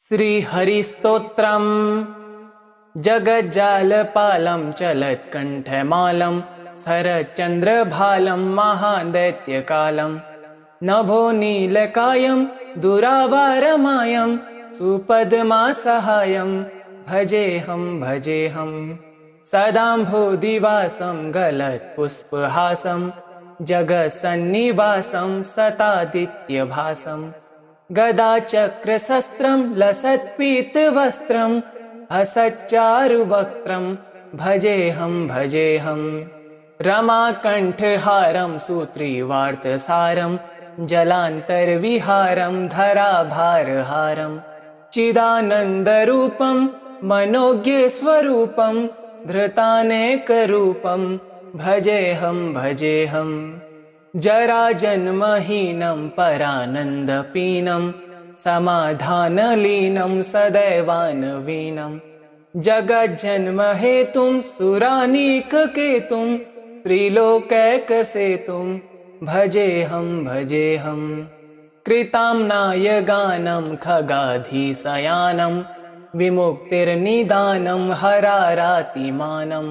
श्रीहरिस्तोत्रम् जगज्जालपालं चलत्कण्ठमालं शरच्चन्द्रभालं महादैत्यकालं नभो नीलकायं दुरावारमायं सुपद्मासहायं भजेऽहं सदाम्भोदिवासं गलत्पुष्पहासं जगत्सन्निवासं सतादित्यभासं गदाचक्रशस्त्रं लसत्पीतवस्त्रं असच्चारुवक्त्रं भजेऽहं रमाकण्ठहारं सूत्रीवार्तसारं जलान्तर्विहारं धराभारहारं चिदानन्दरूपं मनोज्ञस्वरूपं धृतानेकरूपं भजेऽहं जराजन्महीनं परानन्दपीनं समाधानलीनं सदैवानवीनं जगज्जन्महेतुं सुरानीककेतुं त्रिलोकैकसेतुं भजेऽहं कृताम्नायगानं खगाधीशयानं विमुक्तिर्निदानं हरारातिमानं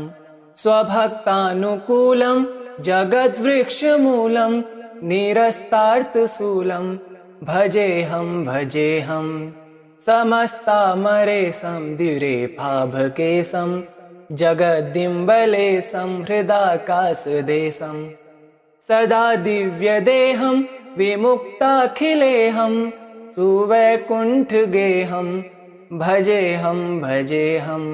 स्वभक्तानुकूलं जगद्वृक्षमूलं निरस्तार्थशूलं भजेऽहं समस्तामरेशं द्विरेफाभकेशं जगद्दिम्बलेशं हृदाकाशदेशं सदा दिव्यदेहं विमुक्ताखिलेहं सुवैकुण्ठगेहं भजेऽहं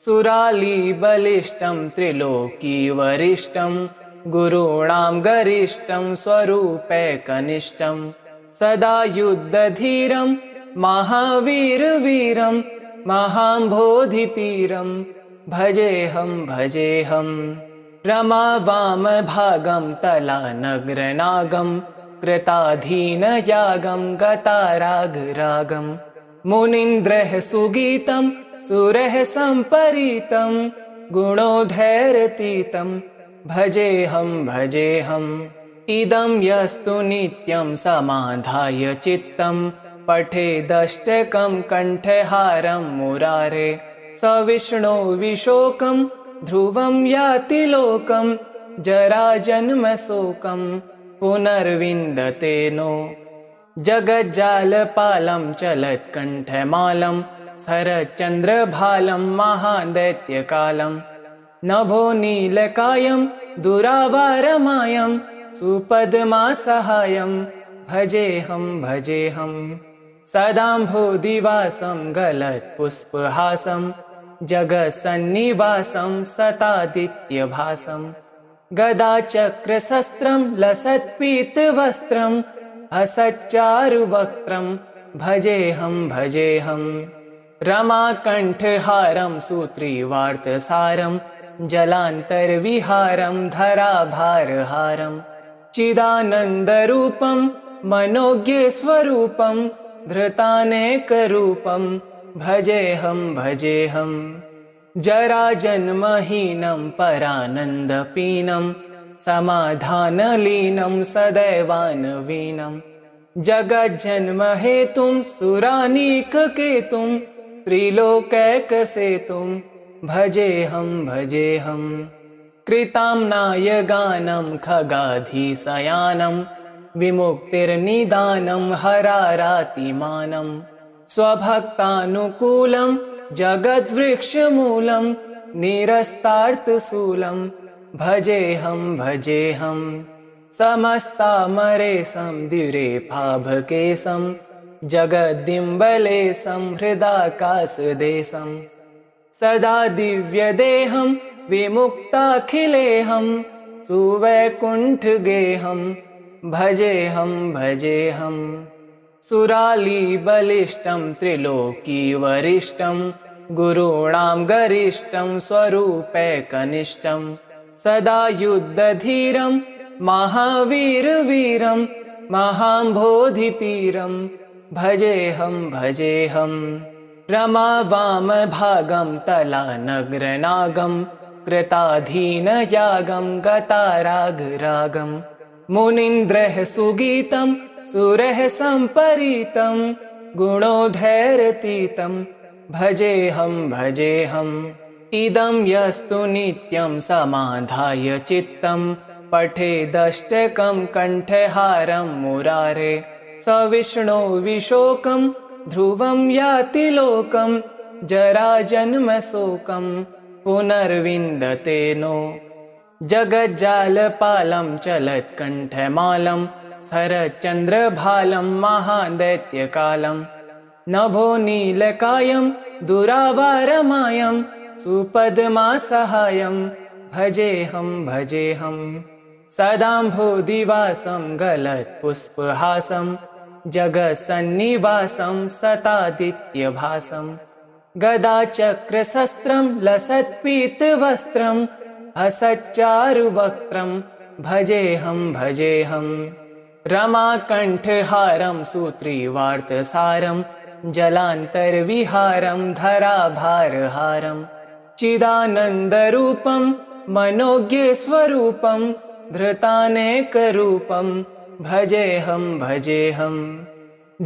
सुरालीबलिष्ठं त्रिलोकीवरिष्ठं गुरूणां गरिष्ठं स्वरूपैकनिष्ठं सदा युद्धधीरं महावीरवीरं महाम्भोधितीरं भजेऽहं रमावामभागं तलानग्रनागं कृताधीनयागं गतारागरागं मुनीन्द्रः सुगीतं सुरः सम्परीतं गुणोधैरतीतं भजेऽहं इदं यस्तु नित्यं समाधाय चित्तं पठेदष्टकं कण्ठहारं मुरारे स विष्णो विशोकं ध्रुवं याति लोकं जराजन्मशोकं पुनर्विन्दते नो जगज्जालपालं चलत्कण्ठमालं शरच्चन्द्रभालं महादैत्यकालं नभो नीलकायं दुरावारमायं सुपद्मासहायं भजेऽहं सदाम्भोदिवासं गलत्पुष्पहासं जगत्सन्निवासं सतादित्यभासं गदाचक्रशस्त्रं लसत्पीतवस्त्रं असच्चारुवक्त्रं भजेऽहं रमाकण्ठहारं सूत्रीवार्तसारं जलान्तर्विहारं धराभारहारं चिदानन्दरूपं मनोज्ञस्वरूपं धृतानेकरूपं भजेऽहं जराजन्महीनं परानन्दपीनं समाधानलीनं सदैवानवीनं जगज्जन्महेतुं सुरानीककेतुं त्रिलोकैकसेतुं भजेऽहं कृताम्नायगानं खगाधीशयानं विमुक्तिर्निदानं हरारातिमानं स्वभक्तानुकूलं जगद्वृक्षमूलं निरस्तार्थशूलं भजेऽहं समस्तामरेशं द्विरेफाभकेशं जगद्दिम्बलेशं हृदाकाशदेशं सदा दिव्यदेहं विमुक्ताखिलेहं सुवैकुण्ठगेहं भजेऽहं सुरालीबलिष्ठं त्रिलोकीवरिष्ठं गुरूणां गरिष्ठं स्वरूपैकनिष्ठं सदा युद्धधीरं महावीरवीरं महाम्भोधितीरं भजेऽहं रमावामभागं तलानग्रनागं कृताधीनयागं गतारागरागं मुनीन्द्रः सुगीतं सुरः सम्परीतं गुणोधैरतीतं भजेऽहम् इदं यस्तु नित्यं समाधाय चित्तं पठेदष्टकं कण्ठहारं मुरारे स विष्णो विशोकं ध्रुवं याति लोकं जराजन्मशोकं पुनर्विन्दते नो जगज्जालपालं चलत्कण्ठमालं शरच्चन्द्रभालं महादैत्यकालं नभो नीलकायं दुरावारमायं सुपद्मासहायं भजेऽहम् सदाम्भोदिवासं गलत्पुष्पहासं जगत्सन्निवासं सतादित्यभासं गदाचक्रशस्त्रं लसत्पीतवस्त्रं हसच्चारुवक्त्रं भजेऽहम् रमाकण्ठहारं सूत्रीवार्तसारं जलान्तर्विहारं धराभारहारं चिदानन्दरूपं मनोज्ञस्वरूपं धृतानेकरूपं भजेऽहम्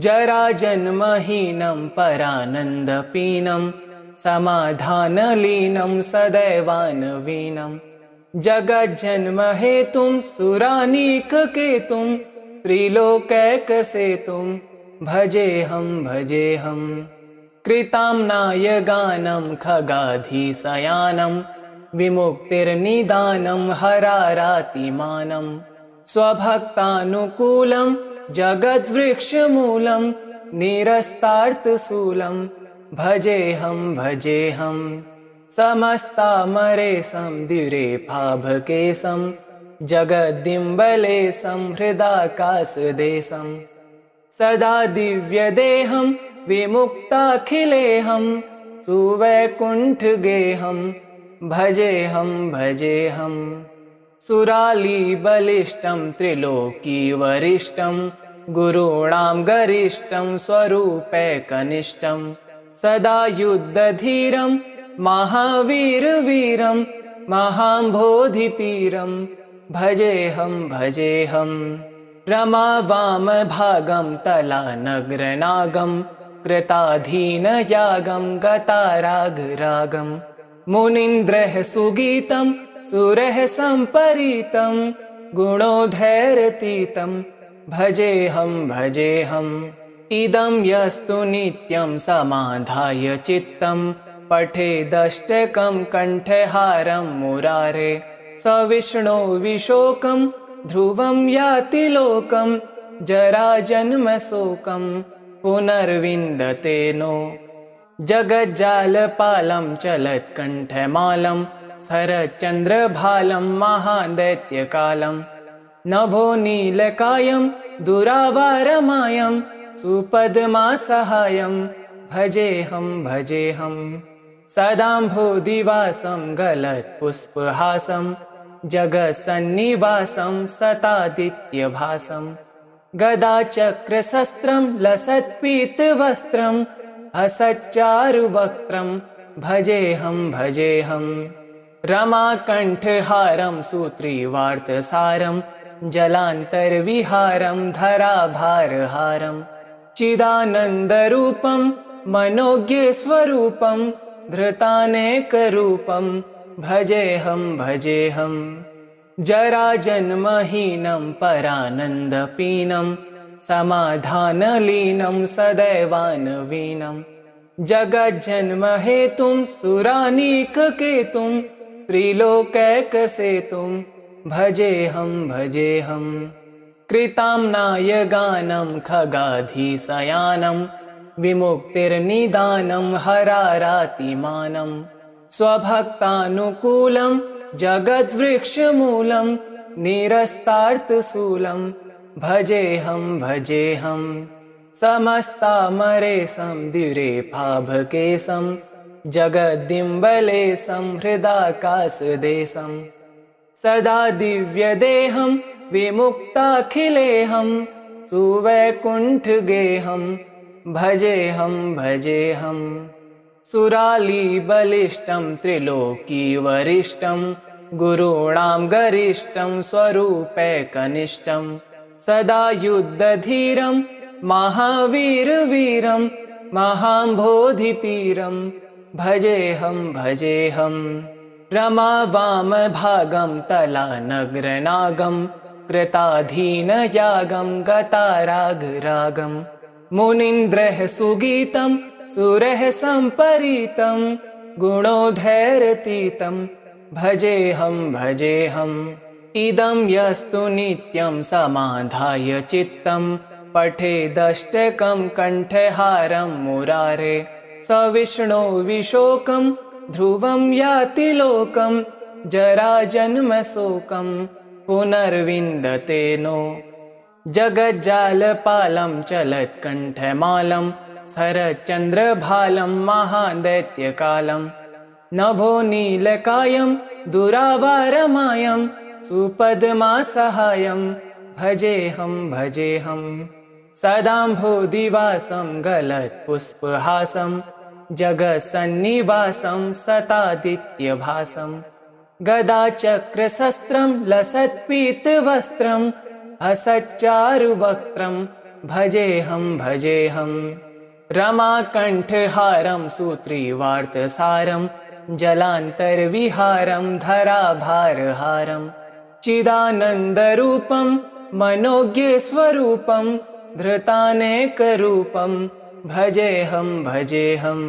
जराजन्महीनं परानन्दपीनं समाधानलीनं सदैवानवीनं जगज्जन्महेतुं सुरानीककेतुं त्रिलोकैकसेतुं भजेऽहम् कृताम्नाय गानं खगाधीशयानं विमुक्तिर्निदानं हरारातिमानं स्वभक्तानुकूलं जगद्वृक्षमूलं निरस्तार्थशूलं भजेऽहम् समस्तामरेशं द्विरेफाभकेशं जगद्दिम्बलेशं हृदाकाशदेशं सदा दिव्यदेहं विमुक्ताखिलेऽहं सुवैकुण्ठगेहं भजेऽहम् सुरालीबलिष्ठं त्रिलोकीवरिष्ठं गुरूणां गरिष्ठं स्वरूपैकनिष्ठं सदा युद्धधीरं महावीरवीरं महाम्भोधितीरं भजेऽहम् रमावामभागं तलानग्रनागं कृताधीनयागं गतारागरागं मुनीन्द्रः सुगीतं सुरः सम्परीतं गुणोधैरतीतं भजेऽहम् इदं यस्तु नित्यं समाधाय चित्तं पठेदष्टकं कण्ठहारं मुरारे स विष्णो विशोकं ध्रुवं याति लोकं जराजन्मशोकं पुनर्विन्दते नो जगज्जालपालं चलत्कण्ठमालं शरच्चन्द्रभालं महादैत्यकालं नभो नीलकायं दुरावारमायं सुपद्मासहायं भजेऽहम् सदाम्भोदिवासं गलत्पुष्पहासं जगत्सन्निवासं सतादित्यभासं गदाचक्रशस्त्रं लसत्पीतवस्त्रं हसच्चारुवक्त्रं भजेऽहम् रमाकण्ठहारं सूत्रीवार्तसारं जलान्तर्विहारं धराभारहारं चिदानन्दरूपं मनोज्ञस्वरूपं धृतानेकरूपं भजेऽहम् जराजन्महीनं परानन्दपीनं समाधानलीनं सदैवानवीनं जगज्जन्महेतुं सुरानीककेतुं त्रिलोकैकसेतुं भजेऽहम् कृताम्नाय गानं खगाधीशयानं विमुक्तिर्निदानं हरारातिमानं स्वभक्तानुकूलं जगद्वृक्षमूलं निरस्तार्थशूलं भजेऽहम् समस्तामरेशं द्विरेफाभकेशं जगद्दिम्बलेशं हृदाकाशदेशं सदा दिव्यदेहं विमुक्ताखिलेऽहं सुवैकुण्ठगेहं भजेऽहम् सुरालीबलिष्ठं त्रिलोकीवरिष्ठं गुरूणां गरिष्ठं स्वरूपैकनिष्ठं सदा युद्धधीरं महावीरवीरं महाम्बोधितीरं भजेऽहं भजेऽहं रमावामभागं तलानग्रनागं कृताधीनयागं गतारागरागं मुनीन्द्रः सुगीतं सुरः सम्परीतं गुणोधैरतीतं भजेऽहं भजेऽहम् इदं यस्तु नित्यं समाधाय चित्तं पठेदष्टकं कण्ठहारं मुरारे स विष्णो विशोकं ध्रुवं याति लोकं जराजन्मशोकं पुनर्विन्दते नो जगज्जालपालं चलत्कण्ठमालं शरच्चन्द्रभालं महादैत्यकालं नभो नीलकायं दुरावारमायं सुपद्मासहायं भजेऽहं भजेऽहं सदाम्भोदिवासं गलत्पुष्पहासं जगत्सन्निवासं सतादित्यभासं गदाचक्रशस्त्रं लसत्पीतवस्त्रं हसच्चारुवक्त्रं भजेऽहं भजेऽहं रमाकण्ठहारं सूत्रीवार्तसारं जलान्तर्विहारं धराभारहारं चिदानन्दरूपं मनोज्ञस्वरूपं धृतानेकरूपं भजेऽहं भजेऽहं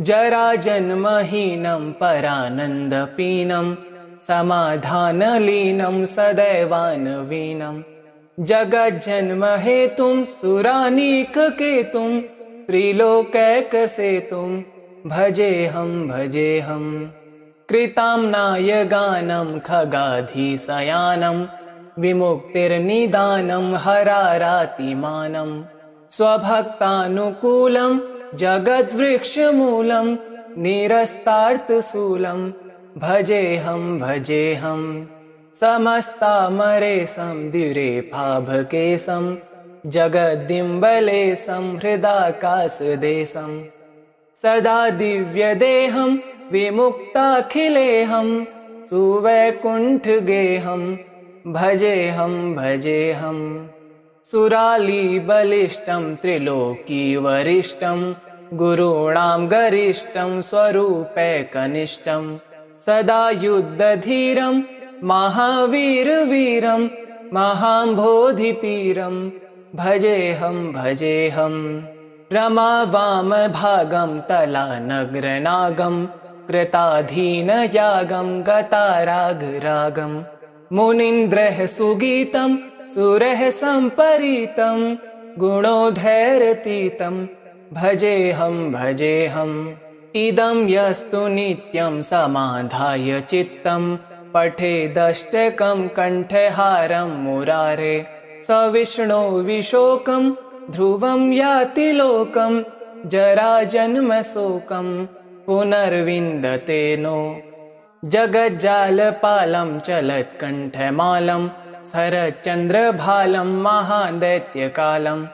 जराजन्महीनं परानन्दपीनं समाधानलीनं सदैवानवीनं जगज्जन्महेतुं सुरानीककेतुं त्रिलोकैकसेतुं भजेऽहं भजेऽहं कृताम्नायगानं खगाधीशयानं विमुक्तिर्निदानं हरारातिमानं स्वभक्तानुकूलं जगद्वृक्षमूलं निरस्तार्थशूलं भजेऽहं भजेऽहं समस्तामरेशं द्विरेफाभकेशं जगद्दिम्बलेशं हृदाकाशदेशं सदा दिव्यदेहं विमुक्ताखिलेऽहं सुवैकुण्ठगेहं भजेऽहं भजेऽहं सुरालीबलिष्ठं त्रिलोकीवरिष्ठं गुरूणां गरिष्ठं स्वरूपैकनिष्ठं सदा युद्धधीरं महावीरवीरं महाम्बोधितीरं भजेऽहं भजेऽहं रमावामभागं तलानग्रनागं कृताधीनयागं गतारागरागं मुनीन्द्रः सुगीतं सुरः सम्परीतं गुणोधैरतीतं भजेऽहं भजेऽहम् इदं यस्तु नित्यं समाधाय चित्तं पठेदष्टकं कण्ठहारं मुरारे स विष्णो विशोकं ध्रुवं याति लोकं जराजन्मशोकं पुनर्विन्दते नो जगज्जालपालं चलत्कण्ठमालं शरच्चन्द्रभालं महादैत्यकालं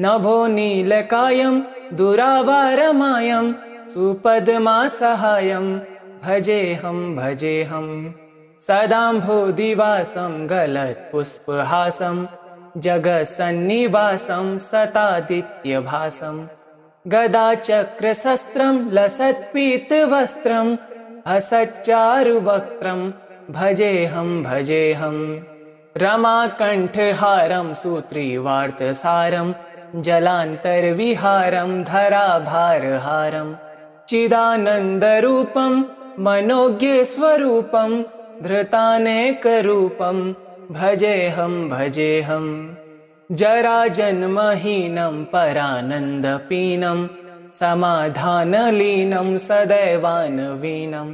नभो नीलकायं दुरावारमायं सुपद्मासहायं भजेऽहं भजेऽहं सदाम्भोदिवासं गलत्पुष्पहासं जगत्सन्निवासं सतादित्यभासं गदाचक्रशस्त्रं लसत्पीतवस्त्रं हसच्चारुवक्त्रं भजेऽहं भजेऽहं रमाकण्ठहारं सूत्रीवार्तसारं जलान्तर्विहारं धराभारहारं चिदानन्दरूपं मनोज्ञस्वरूपं धृतानेकरूपं भजेऽहं भजेऽहं जराजन्महीनं परानन्दपीनं समाधानलीनं सदैवानवीनं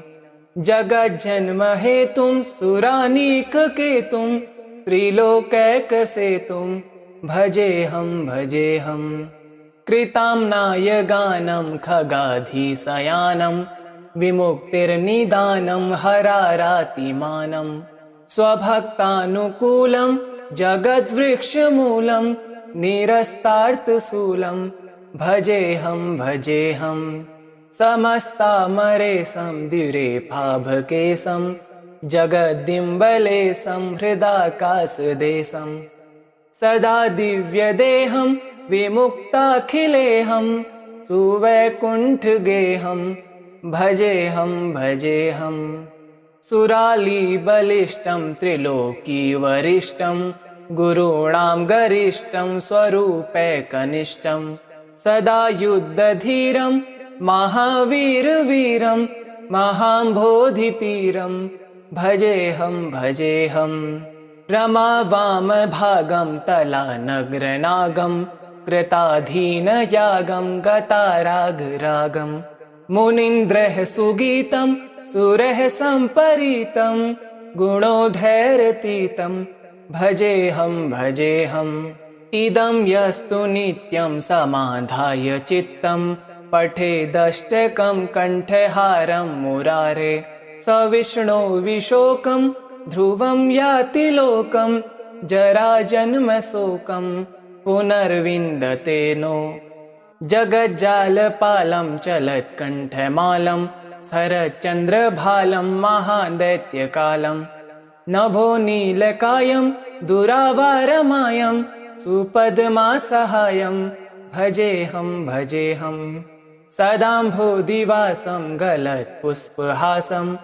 जगज्जन्महेतुं सुरानीककेतुं त्रिलोकैकसेतुं भजेऽहं भजेऽहं कृताम्नायगानं खगाधीशयानं विमुक्तिर्निदानं हरारातिमानं स्वभक्तानुकूलं जगद्वृक्षमूलं निरस्तार्थशूलं भजेऽहं भजेऽहं समस्तामरेशं द्विरेफाभकेशं जगद्दिम्बलेशं हृदाकाशदेशं सदा दिव्यदेहं विमुक्ताखिलेऽहं सुवैकुण्ठगेहं भजेऽहं सुरालीबलिष्ठं त्रिलोकीवरिष्ठं गुरूणां गरिष्ठं स्वरूपैकनिष्ठं सदा युद्धधीरं महावीरवीरं महाम्भोधितीरं भजेऽहं रमावामभागं तलानग्रनागं कृताधीनयागं गतारागरागं मुनीन्द्रः सुगीतं सुरः सम्परीतं गुणोधैरतीतं भजेऽहं इदं यस्तु नित्यं समाधाय चित्तं पठेदष्टकं कण्ठहारं मुरारे स विष्णो विशोकं ध्रुवं याति लोकं जराजन्मशोकं पुनर्विन्दते नो जगज्जालपालं चलत्कण्ठमालं शरच्चन्द्रभालं महादैत्यकालं नभो नीलकायं दुरावारमायं सुपद्मासहायं भजेऽहं सदाम्भोदिवासं गलत्पुष्पहासं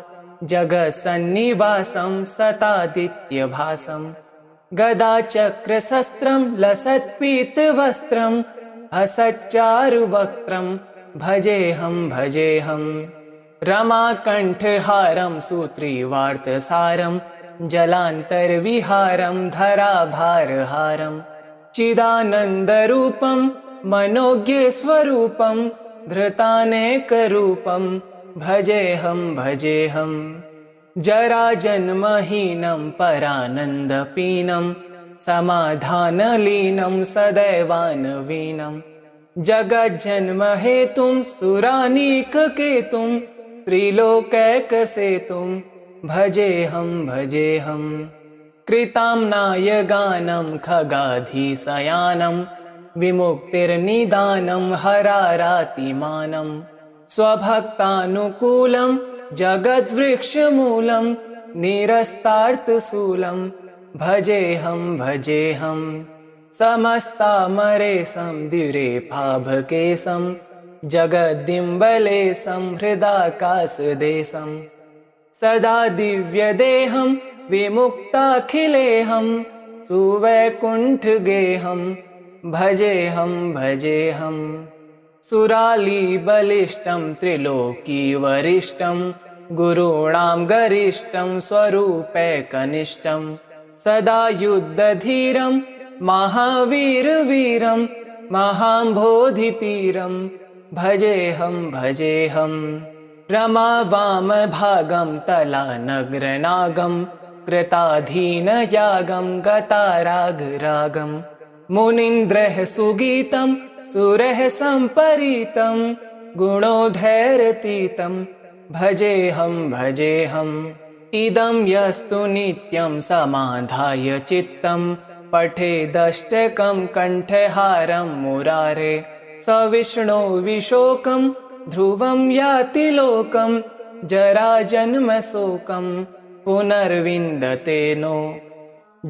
जगत्सन्निवासं सतादित्यभासं गदाचक्रशस्त्रं लसत्पीतवस्त्रं हसच्चारुवक्त्रं भजेऽहं रमाकण्ठहारं सूत्रीवार्तसारं जलान्तर्विहारं धराभारहारं चिदानन्दरूपं मनोज्ञस्वरूपं धृतानेकरूपं भजेऽहं जराजन्महीनं परानन्दपीनं समाधानलीनं सदैवानवीनं जगज्जन्महेतुं सुरानीककेतुं त्रिलोकैकसेतुं भजेऽहं कृताम्नाय गानं खगाधीशयानं विमुक्तिर्निदानं हरारातिमानं स्वभक्तानुकूलं जगद्वृक्षमूलं निरस्तार्थशूलं भजेऽहं समस्तामरेशं द्विरेफाभकेशं जगद्दिम्बलेशं हृदाकाशदेशं सदा दिव्यदेहं विमुक्ताखिलेऽहं सुवैकुण्ठगेहं भजेऽहं सुरालीबलिष्ठं त्रिलोकीवरिष्ठं गुरूणां गरिष्ठं स्वरूपैकनिष्ठं सदा युद्धधीरं महावीरवीरं महाम्भोधितीरं भजेऽहं रमावामभागं तलानग्रनागं कृताधीनयागं गतारागरागं मुनीन्द्रः सुगीतं सुरः सम्परीतं गुणोधैरतीतं भजेऽहं इदं यस्तु नित्यं समाधाय चित्तं पठेदष्टकं कण्ठहारं मुरारे स विष्णो विशोकं ध्रुवं याति लोकं जराजन्मशोकं पुनर्विन्दते नो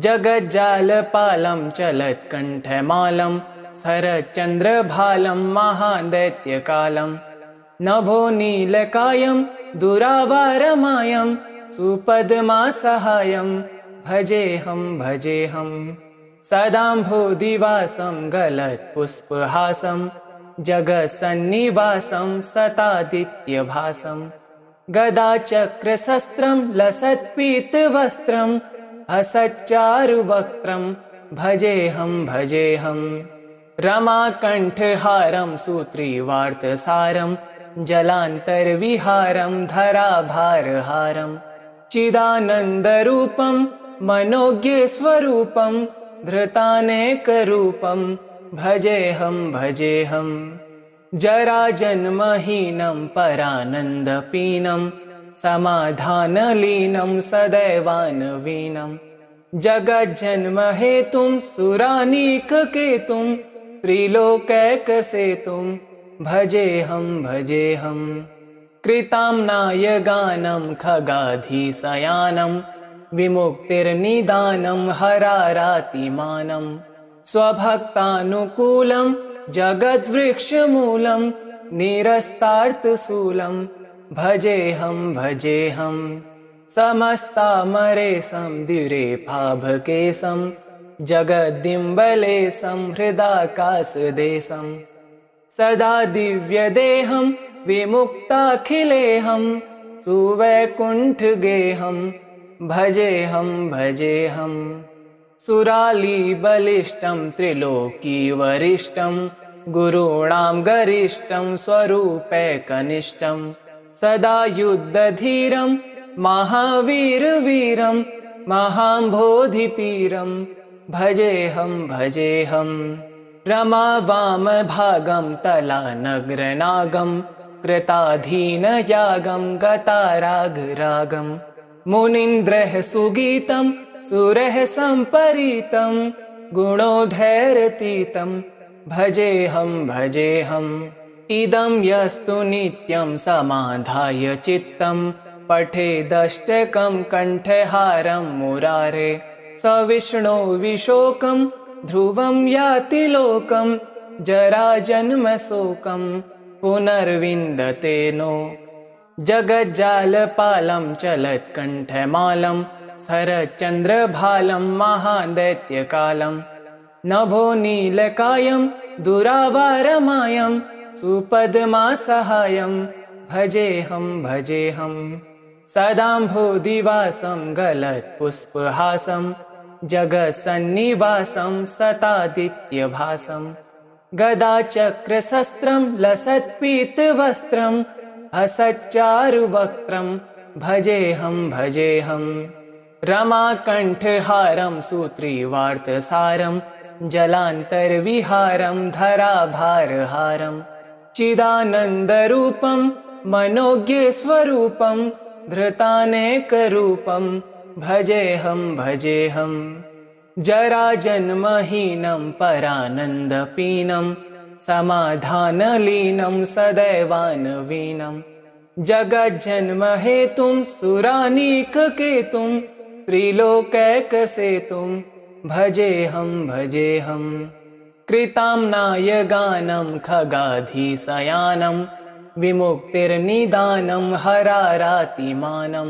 जगज्जालपालं चलत्कण्ठमालं शरच्चन्द्रभालं महादैत्यकालं नभो नीलकायं दुरावारमायं सुपद्मासहायं भजेऽहं सदाम्भोदिवासं गलत्पुष्पहासं जगत्सन्निवासं सतादित्यभासं गदाचक्रशस्त्रं लसत्पीतवस्त्रं हसच्चारुवक्त्रं भजेऽहं रमाकण्ठहारं सूत्रीवार्तसारं जलान्तर्विहारं धराभारहारं चिदानन्दरूपं मनोज्ञस्वरूपं धृतानेकरूपं भजेऽहं जराजन्महीनं परानन्दपीनं समाधानलीनं सदैवानवीनं जगज्जन्महेतुं सुरानीककेतुं त्रिलोकैकसेतुं भजेऽहं कृताम्नाय गानं खगाधीशयानं विमुक्तिर्निदानं हरारातिमानं स्वभक्तानुकूलं जगद्वृक्षमूलं निरस्तार्थशूलं भजेऽहं समस्तामरेशं द्विरेफाभकेशं जगद्दिम्बलेशं हृदाकाशदेशं सदा दिव्यदेहं विमुक्ताखिलेऽहं सुवैकुण्ठगेहं भजेऽहं सुरालीबलिष्ठं त्रिलोकीवरिष्ठं गुरूणां गरिष्ठं स्वरूपैकनिष्ठं सदा युद्धधीरं महावीरवीरं महाम्भोधितीरं भजेऽहं रमावामभागं तलानग्रनागं कृताधीनयागं गतारागरागं मुनीन्द्रः सुगीतं सुरः सम्परीतं गुणोधैरतीतं भजेऽहं इदं यस्तु नित्यं समाधाय चित्तं पठेदष्टकं कण्ठहारं मुरारे स विष्णो विशोकं ध्रुवं याति लोकं जराजन्मशोकं पुनर्विन्दते नो जगज्जालपालं चलत्कण्ठमालं शरच्चन्द्रभालं महादैत्यकालं नभो नीलकायं दुरावारमायं सुपद्मासहायं भजेऽहं सदाम्भोदिवासं गलत्पुष्पहासं जगत्सन्निवासं सतादित्यभासं गदाचक्रशस्त्रं लसत्पीतवस्त्रं हसच्चारुवक्त्रं भजेऽहं रमाकण्ठहारं सूत्रीवार्तसारं जलान्तर्विहारं धराभारहारं चिदानन्दरूपं मनोज्ञस्वरूपं धृतानेकरूपं भजेऽहं जराजन्महीनं परानन्दपीनं समाधानलीनं सदैवानवीनं जगज्जन्महेतुं सुरानीककेतुं त्रिलोकैकसेतुं भजेऽहं कृताम्नायगानं खगाधीशयानं विमुक्तिर्निदानं हरारातिमानं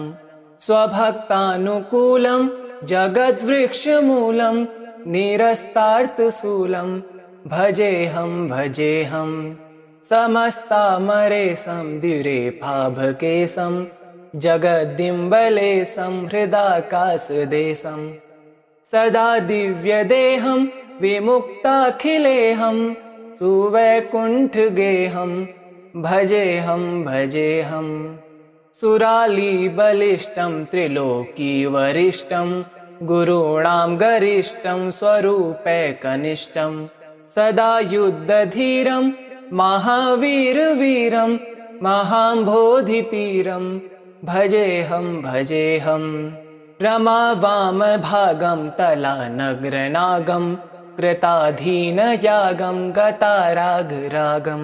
स्वभक्तानुकूलं जगद्वृक्षमूलं निरस्तार्थशूलं भजेऽहं समस्तामरेशं द्विरेफाभकेशं जगद्दिम्बलेशं हृदाकाशदेशं सदा दिव्यदेहं विमुक्ताखिलेऽहं सुवैकुण्ठगेहं भजेऽहं सुरालीबलिष्ठं त्रिलोकीवरिष्ठं गुरूणां गरिष्ठं स्वरूपैकनिष्ठं सदा युद्धधीरं महावीरवीरं महाम्भोधितीरं भजेऽहं रमावामभागं तलानग्रनागं कृताधीनयागं गतारागरागं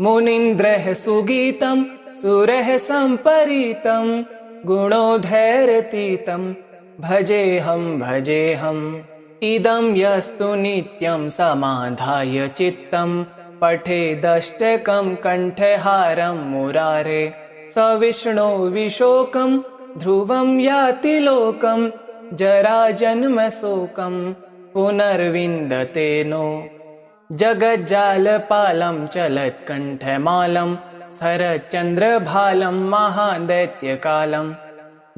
मुनीन्द्रः सुगीतं सुरः सम्परीतं गुणोधैरतीतं भजेऽहं इदं यस्तु नित्यं समाधाय चित्तं पठेदष्टकं कण्ठहारं मुरारे स विष्णो विशोकं ध्रुवं याति लोकं जराजन्मशोकं पुनर्विन्दते नो जगज्जालपालं चलत्कण्ठमालं शरच्चन्द्रभालं महादैत्यकालं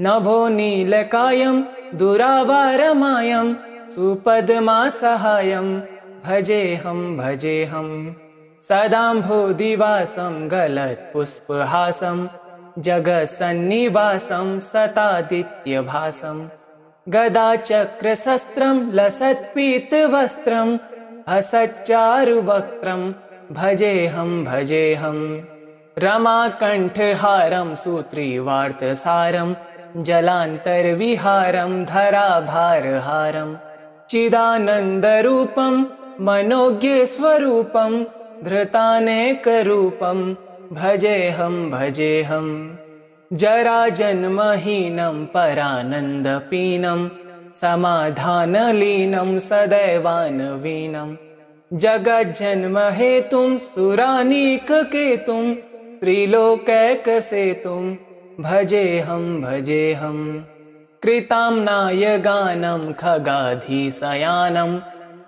नभो नीलकायं दुरावारमायं सुपद्मासहायं भजेऽहं सदाम्भोदिवासं गलत्पुष्पहासं जगत्सन्निवासं सतादित्यभासं गदाचक्रशस्त्रं लसत्पीतवस्त्रं हसच्चारुवक्त्रं भजेऽहं रमाकण्ठहारं सूत्रीवार्तसारं जलान्तर्विहारं धराभारहारं चिदानन्दरूपं मनोज्ञस्वरूपं धृतानेकरूपं भजेऽहं जराजन्महीनं परानन्दपीनं समाधानलीनं सदैवानवीनं जगज्जन्महेतुं सुरानीककेतुं त्रिलोकैकसेतुं भजेऽहं कृताम्नाय गानं खगाधीशयानं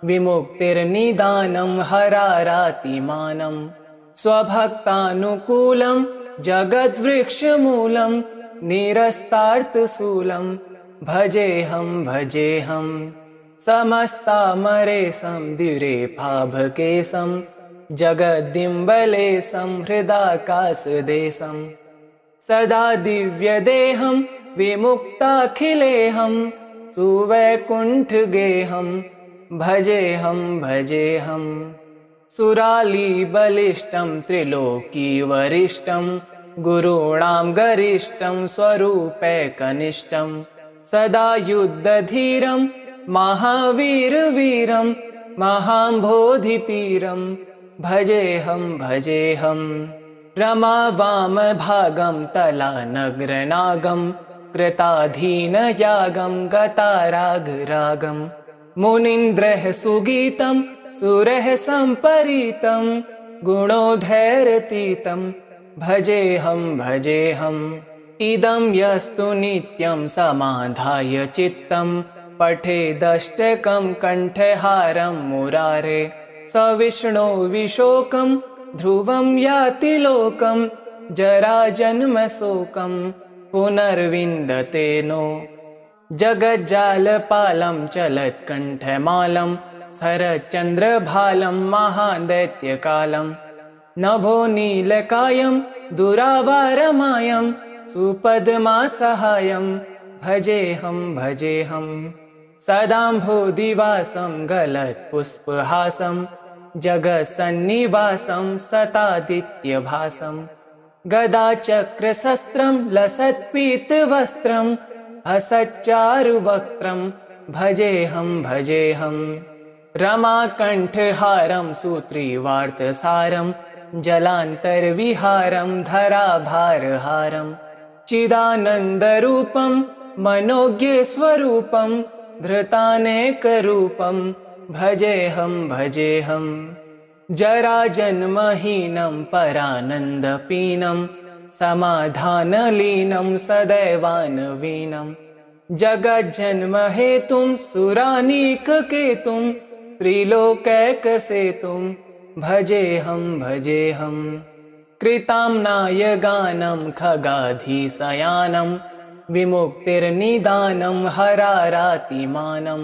विमुक्तिर्निदानं हरारातिमानं स्वभक्तानुकूलं जगद्वृक्षमूलं निरस्तार्थशूलं भजेऽहं समस्तामरेशं द्विरेफाभकेशं जगद्दिम्बलेशं हृदाकाशदेशं सदा दिव्यदेहं विमुक्ताखिलेऽहं सुवैकुण्ठगेहं भजेऽहं सुरालीबलिष्ठं त्रिलोकीवरिष्ठं गुरूणां गरिष्ठं स्वरूपैकनिष्ठं सदा युद्धधीरं महावीरवीरं महाम्भोधितीरं भजेऽहं रमावामभागं तलानग्रनागं कृताधीनयागं गतारागरागं मुनीन्द्रः सुगीतं सुरः सम्परीतं गुणोधैरतीतं भजेऽहं इदं यस्तु नित्यं समाधाय चित्तं पठेदष्टकं कण्ठहारं मुरारे स विष्णो विशोकं ध्रुवं याति लोकं जराजन्मशोकं पुनर्विन्दते नो जगज्जालपालं चलत्कण्ठमालं शरच्चन्द्रभालं महादैत्यकालं नभो नीलकायं दुरावारमायं सुपद्मासहायं भजेऽहं सदाम्भोदिवासं गलत्पुष्पहासं जगत्सन्निवासं सतादित्यभासं गदाचक्रशस्त्रं लसत्पीतवस्त्रं हसच्चारुवक्त्रं भजेऽहं रमाकण्ठहारं सूत्रीवार्तसारं जलान्तर्विहारं धराभारहारं चिदानन्दरूपं मनोज्ञस्वरूपं धृतानेकरूपं भजेऽहं जराजन्महीनं परानन्दपीनं समाधानलीनं सदैवानवीनं जगज्जन्महेतुं सुरानीककेतुं त्रिलोकैकसेतुं भजेऽहं कृताम्नाय गानं खगाधीशयानं विमुक्तिर्निदानं हरारातिमानं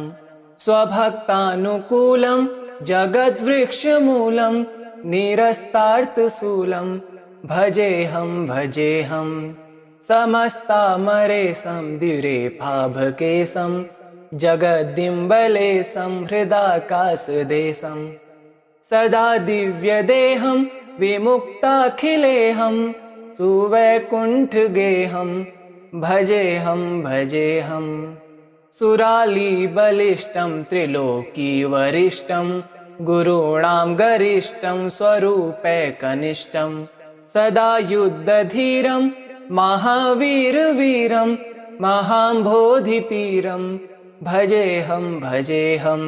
स्वभक्तानुकूलं जगद्वृक्षमूलं निरस्तार्थशूलं भजेऽहं समस्तामरेशं द्विरेफाभकेशं जगद्दिम्बलेशं हृदाकाशदेशं सदा दिव्यदेहं विमुक्ताखिलेऽहं सुवैकुण्ठगेहं भजेऽहं सुरालीबलिष्ठं त्रिलोकीवरिष्ठं गुरूणां गरिष्ठं स्वरूपैकनिष्ठं सदा युद्धधीरं महावीरवीरं महाम्भोधितीरं भजेऽहं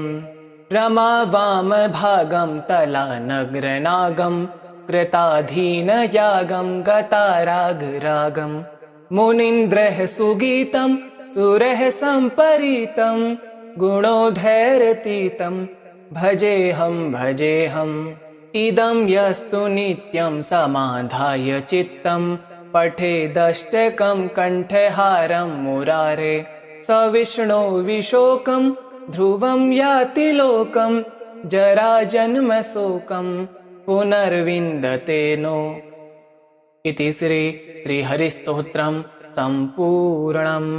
रमावामभागं तलानग्रनागं कृताधीनयागं गतारागरागं मुनीन्द्रः सुगीतं सुरः सम्परीतं गुणोधैरतीतं भजेऽहं इदं यस्तु नित्यं समाधाय चित्तं पठेदष्टकं कण्ठहारं मुरारे स विष्णो विशोकं ध्रुवं याति लोकं जराजन्मशोकं पुनर्विन्दते नो इति श्रीहरिस्तोत्रं सम्पूर्णम्।